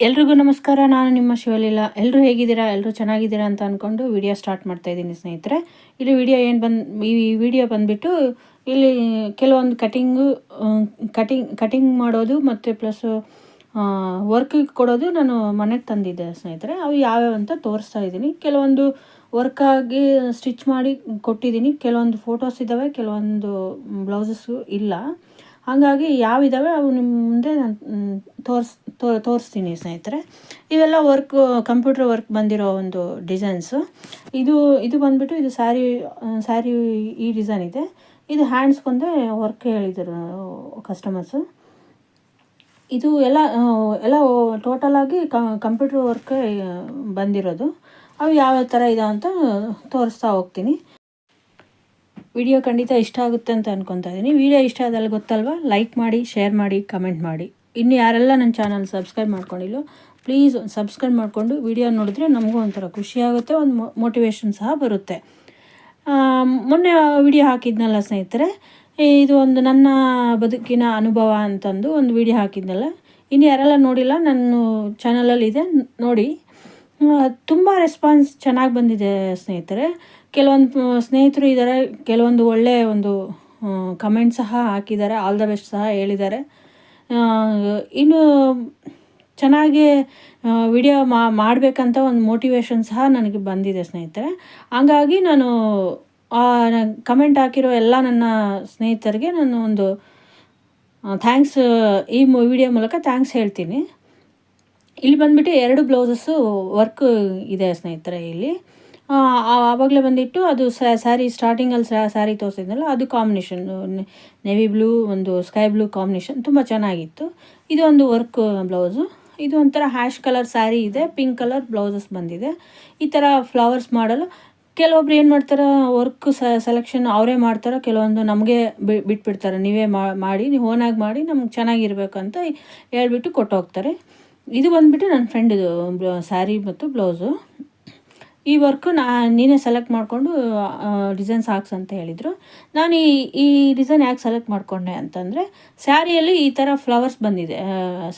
ಎಲ್ರಿಗೂ ನಮಸ್ಕಾರ. ನಾನು ನಿಮ್ಮ ಶಿವಲೀಲಾ. ಎಲ್ಲರೂ ಹೇಗಿದ್ದೀರಾ? ಎಲ್ಲರೂ ಚೆನ್ನಾಗಿದ್ದೀರಾ ಅಂತ ಅಂದ್ಕೊಂಡು ವಿಡಿಯೋ ಸ್ಟಾರ್ಟ್ ಮಾಡ್ತಾ ಇದ್ದೀನಿ ಸ್ನೇಹಿತರೆ. ಇಲ್ಲಿ ವಿಡಿಯೋ ಈ ವಿಡಿಯೋ ಬಂದುಬಿಟ್ಟು ಇಲ್ಲಿ ಕೆಲವೊಂದು ಕಟಿಂಗ್ ಮಾಡೋದು ಮತ್ತು ಪ್ಲಸ್ ವರ್ಕಿಗೆ ಕೊಡೋದು ನಾನು ಮನೆಗೆ ತಂದಿದ್ದೆ ಸ್ನೇಹಿತರೆ. ಅವು ಯಾವ್ಯಾವ ಅಂತ ತೋರಿಸ್ತಾ ಇದ್ದೀನಿ. ಕೆಲವೊಂದು ವರ್ಕಾಗಿ ಸ್ಟಿಚ್ ಮಾಡಿ ಕೊಟ್ಟಿದ್ದೀನಿ, ಕೆಲವೊಂದು ಫೋಟೋಸ್ ಇದ್ದಾವೆ, ಕೆಲವೊಂದು ಬ್ಲೌಸಸ್ಸು ಇಲ್ಲ. ಹಾಗಾಗಿ ಯಾವಿದ್ದಾವೆ ಅವು ನಿಮ್ಮ ಮುಂದೆ ನಾನು ತೋರಿಸ್ತೀನಿ ಸ್ನೇಹಿತರೆ. ಇವೆಲ್ಲ ಕಂಪ್ಯೂಟರ್ ವರ್ಕ್ ಬಂದಿರೋ ಒಂದು ಡಿಸೈನ್ಸು. ಇದು ಬಂದುಬಿಟ್ಟು ಇದು ಸ್ಯಾರಿ ಈ ಡಿಸೈನ್ ಇದೆ. ಇದು ಹ್ಯಾಂಡ್ಸ್ಗೊಂದೇ ವರ್ಕ್ ಹೇಳಿದರು ಕಸ್ಟಮರ್ಸು. ಇದು ಎಲ್ಲ ಟೋಟಲಾಗಿ ಕಂಪ್ಯೂಟರ್ ವರ್ಕ್ ಬಂದಿರೋದು. ಅವು ಯಾವ ಥರ ಇದಾವೆ ಅಂತ ತೋರಿಸ್ತಾ ಹೋಗ್ತೀನಿ. ವಿಡಿಯೋ ಖಂಡಿತ ಇಷ್ಟ ಆಗುತ್ತೆ ಅಂತ ಅನ್ಕೊತಾ ಇದ್ದೀನಿ. ವಿಡಿಯೋ ಇಷ್ಟ ಆದಲ್ಲಿ ಗೊತ್ತಲ್ವ, ಲೈಕ್ ಮಾಡಿ, ಶೇರ್ ಮಾಡಿ, ಕಮೆಂಟ್ ಮಾಡಿ. ಇನ್ನು ಯಾರೆಲ್ಲ ನನ್ನ ಚಾನಲ್ ಸಬ್ಸ್ಕ್ರೈಬ್ ಮಾಡ್ಕೊಂಡಿಲ್ಲೋ ಪ್ಲೀಸ್ ಸಬ್ಸ್ಕ್ರೈಬ್ ಮಾಡಿಕೊಂಡು ವಿಡಿಯೋ ನೋಡಿದ್ರೆ ನಮಗೂ ಒಂಥರ ಖುಷಿಯಾಗುತ್ತೆ, ಒಂದು ಮೋಟಿವೇಶನ್ ಸಹ ಬರುತ್ತೆ. ಮೊನ್ನೆ ವಿಡಿಯೋ ಹಾಕಿದ್ನಲ್ಲ ಸ್ನೇಹಿತರೆ, ಇದು ಒಂದು ನನ್ನ ಬದುಕಿನ ಅನುಭವ ಅಂತಂದು ಒಂದು ವಿಡಿಯೋ ಹಾಕಿದ್ನಲ್ಲ. ಇನ್ನು ಯಾರೆಲ್ಲ ನೋಡಿಲ್ಲ, ನನ್ನ ಚಾನಲಲ್ಲಿದೆ, ನೋಡಿ. ತುಂಬ ರೆಸ್ಪಾನ್ಸ್ ಚೆನ್ನಾಗಿ ಬಂದಿದೆ ಸ್ನೇಹಿತರೆ. ಕೆಲವೊಂದು ಸ್ನೇಹಿತರು ಇದ್ದಾರೆ, ಕೆಲವೊಂದು ಒಳ್ಳೆಯ ಒಂದು ಕಮೆಂಟ್ ಸಹ ಹಾಕಿದ್ದಾರೆ, ಆಲ್ ದ ಬೆಸ್ಟ್ ಸಹ ಹೇಳಿದ್ದಾರೆ. ಇನ್ನು ಚೆನ್ನಾಗಿ ವಿಡಿಯೋ ಮಾಡಬೇಕಂತ ಒಂದು ಮೋಟಿವೇಶನ್ ಸಹ ನನಗೆ ಬಂದಿದೆ ಸ್ನೇಹಿತರೆ. ಹಂಗಾಗಿ ನಾನು ಕಮೆಂಟ್ ಹಾಕಿರೋ ಎಲ್ಲ ನನ್ನ ಸ್ನೇಹಿತರಿಗೆ ನಾನು ಒಂದು ಥ್ಯಾಂಕ್ಸ್, ಈ ವಿಡಿಯೋ ಮೂಲಕ ಥ್ಯಾಂಕ್ಸ್ ಹೇಳ್ತೀನಿ. ಇಲ್ಲಿ ಬಂದುಬಿಟ್ಟು 2 ಬ್ಲೌಸಸ್ಸು ವರ್ಕ್ ಇದೆ ಸ್ನೇಹಿತರೆ. ಇಲ್ಲಿ ಆವಾಗಲೇ ಬಂದಿಟ್ಟು ಅದು ಸ್ಟಾರ್ಟಿಂಗಲ್ಲಿ ಸ್ಯಾರಿ ತೋರಿಸಿದ್ನಲ್ಲ, ಅದು ಕಾಂಬಿನೇಷನ್ ನೇವಿ ಬ್ಲೂ ಒಂದು ಸ್ಕೈ ಬ್ಲೂ ಕಾಂಬಿನೇಷನ್ ತುಂಬ ಚೆನ್ನಾಗಿತ್ತು. ಇದು ಒಂದು ವರ್ಕ್ ಬ್ಲೌಸು. ಇದು ಒಂಥರ ಹ್ಯಾಶ್ ಕಲರ್ ಸ್ಯಾರಿ ಇದೆ, ಪಿಂಕ್ ಕಲರ್ ಬ್ಲೌಸಸ್ ಬಂದಿದೆ. ಈ ಥರ ಫ್ಲವರ್ಸ್ ಮಾಡಲು ಕೆಲವೊಬ್ರು ಏನು ಮಾಡ್ತಾರೆ, ವರ್ಕ್ ಸೆಲೆಕ್ಷನ್ ಅವರೇ ಮಾಡ್ತಾರೆ, ಕೆಲವೊಂದು ನಮಗೆ ಬಿಟ್ಬಿಡ್ತಾರೆ, ನೀವೇ ಮಾಡಿ, ನೀವು ಓನಾಗಿ ಮಾಡಿ, ನಮ್ಗೆ ಚೆನ್ನಾಗಿರ್ಬೇಕು ಅಂತ ಹೇಳ್ಬಿಟ್ಟು ಕೊಟ್ಟೋಗ್ತಾರೆ. ಇದು ಬಂದುಬಿಟ್ಟು ನನ್ನ ಫ್ರೆಂಡಿದು ಸ್ಯಾರಿ ಮತ್ತು ಬ್ಲೌಸು. ಈ ವರ್ಕು ನೀನೇ ಸೆಲೆಕ್ಟ್ ಮಾಡಿಕೊಂಡು ಡಿಸೈನ್ಸ್ ಹಾಕ್ಸ್ ಅಂತ ಹೇಳಿದರು. ನಾನು ಈ ಡಿಸೈನ್ ಯಾಕೆ ಸೆಲೆಕ್ಟ್ ಮಾಡಿಕೊಂಡೆ ಅಂತಂದರೆ, ಸ್ಯಾರಿಯಲ್ಲಿ ಈ ಥರ ಫ್ಲವರ್ಸ್ ಬಂದಿದೆ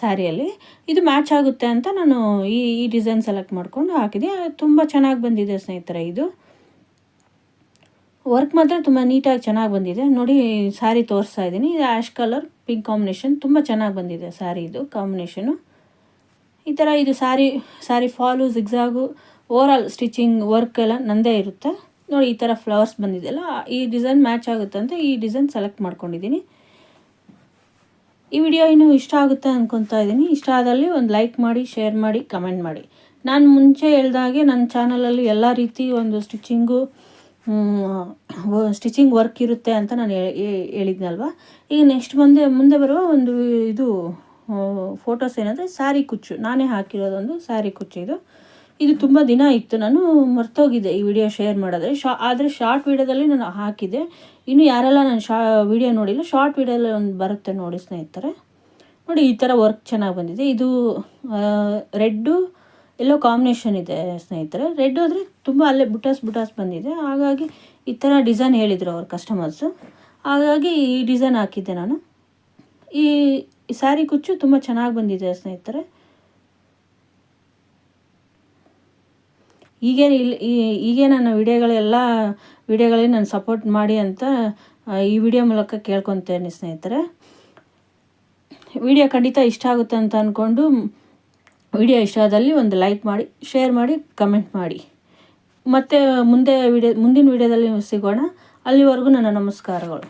ಸ್ಯಾರಿಯಲ್ಲಿ, ಇದು ಮ್ಯಾಚ್ ಆಗುತ್ತೆ ಅಂತ ನಾನು ಈ ಡಿಸೈನ್ ಸೆಲೆಕ್ಟ್ ಮಾಡಿಕೊಂಡು ಹಾಕಿದೆ. ತುಂಬ ಚೆನ್ನಾಗಿ ಬಂದಿದೆ ಸ್ನೇಹಿತರೆ. ಇದು ವರ್ಕ್ ಮಾತ್ರ ತುಂಬ ನೀಟಾಗಿ ಚೆನ್ನಾಗಿ ಬಂದಿದೆ. ನೋಡಿ, ಸ್ಯಾರಿ ತೋರಿಸ್ತಾ ಇದ್ದೀನಿ. ಇದು ಆ್ಯಶ್ ಕಲರ್ ಪಿಂಕ್ ಕಾಂಬಿನೇಷನ್, ತುಂಬ ಚೆನ್ನಾಗಿ ಬಂದಿದೆ ಸ್ಯಾರಿ ಇದು ಕಾಂಬಿನೇಷನು. ಈ ಥರ ಇದು sari fall zigzag overall stitching work ಎಲ್ಲ ನಂದೇ ಇರುತ್ತೆ. ನೋಡಿ, ಈ ಥರ ಫ್ಲವರ್ಸ್ ಬಂದಿದೆಯಲ್ಲ, ಈ ಡಿಸೈನ್ ಮ್ಯಾಚ್ ಆಗುತ್ತೆ ಅಂತ ಈ ಡಿಸೈನ್ ಸೆಲೆಕ್ಟ್ ಮಾಡ್ಕೊಂಡಿದ್ದೀನಿ. ಈ ವಿಡಿಯೋ ಇನ್ನೂ ಇಷ್ಟ ಆಗುತ್ತೆ ಅಂದ್ಕೊತಾ ಇದ್ದೀನಿ. ಇಷ್ಟ ಆದಲ್ಲಿ ಒಂದು ಲೈಕ್ ಮಾಡಿ, ಶೇರ್ ಮಾಡಿ, ಕಮೆಂಟ್ ಮಾಡಿ. ನಾನು ಮುಂಚೆ ಹೇಳ್ದಾಗೆ ನನ್ನ ಚಾನಲಲ್ಲಿ ಎಲ್ಲ ರೀತಿ ಒಂದು ಸ್ಟಿಚಿಂಗ್ ವರ್ಕ್ ಇರುತ್ತೆ ಅಂತ ನಾನು ಹೇಳಿದ್ನಲ್ವ. ಈಗ ನೆಕ್ಸ್ಟ್ ಮುಂದೆ ಬರುವ ಒಂದು ಇದು ಫೋಟೋಸ್ ಏನಂದರೆ ಸ್ಯಾರಿ ಕುಚ್ಚು, ನಾನೇ ಹಾಕಿರೋದೊಂದು ಸ್ಯಾರಿ ಕುಚ್ಚು. ಇದು ತುಂಬ ದಿನ ಇತ್ತು, ನಾನು ಮರ್ತೋಗಿದ್ದೆ ಈ ವಿಡಿಯೋ ಶೇರ್ ಮಾಡೋದ್ರೆ. ಆದರೆ ಶಾರ್ಟ್ ವಿಡಿಯೋದಲ್ಲಿ ನಾನು ಹಾಕಿದ್ದೆ. ಇನ್ನು ಯಾರೆಲ್ಲ ನಾನು ವಿಡಿಯೋ ನೋಡಿಲ್ಲ, ಶಾರ್ಟ್ ವಿಡಿಯೋದಲ್ಲಿ ಒಂದು ಬರುತ್ತೆ ನೋಡಿ ಸ್ನೇಹಿತರೆ. ನೋಡಿ, ಈ ಥರ ವರ್ಕ್ ಚೆನ್ನಾಗಿ ಬಂದಿದೆ. ಇದು ರೆಡ್ಡು ಎಲ್ಲೋ ಕಾಂಬಿನೇಷನ್ ಇದೆ ಸ್ನೇಹಿತರೆ. ರೆಡ್ ಆದರೆ ತುಂಬ ಅಲ್ಲೇ ಬುಟಾಸ್ ಬಂದಿದೆ. ಹಾಗಾಗಿ ಈ ಥರ ಡಿಸೈನ್ ಹೇಳಿದರು ಅವ್ರ ಕಸ್ಟಮರ್ಸು, ಹಾಗಾಗಿ ಈ ಡಿಸೈನ್ ಹಾಕಿದ್ದೆ ನಾನು. ಈ ಸ್ಯಾರಿ ಕುಚ್ಚು ತುಂಬ ಚೆನ್ನಾಗಿ ಬಂದಿದೆ ಸ್ನೇಹಿತರೆ. ಹೀಗೆ ನನ್ನ ವಿಡಿಯೋಗಳಿಗೆ ನಾನು ಸಪೋರ್ಟ್ ಮಾಡಿ ಅಂತ ಈ ವಿಡಿಯೋ ಮೂಲಕ ಕೇಳ್ಕೊತೇನೆ ಸ್ನೇಹಿತರೆ. ವಿಡಿಯೋ ಖಂಡಿತ ಇಷ್ಟ ಆಗುತ್ತೆ ಅಂತ ಅಂದ್ಕೊಂಡು ವಿಡಿಯೋ ಇಷ್ಟ ಆದಲ್ಲಿ ಒಂದು ಲೈಕ್ ಮಾಡಿ, ಶೇರ್ ಮಾಡಿ, ಕಮೆಂಟ್ ಮಾಡಿ. ಮತ್ತು ಮುಂದಿನ ವಿಡಿಯೋದಲ್ಲಿ ಸಿಗೋಣ. ಅಲ್ಲಿವರೆಗೂ ನನ್ನ ನಮಸ್ಕಾರಗಳು.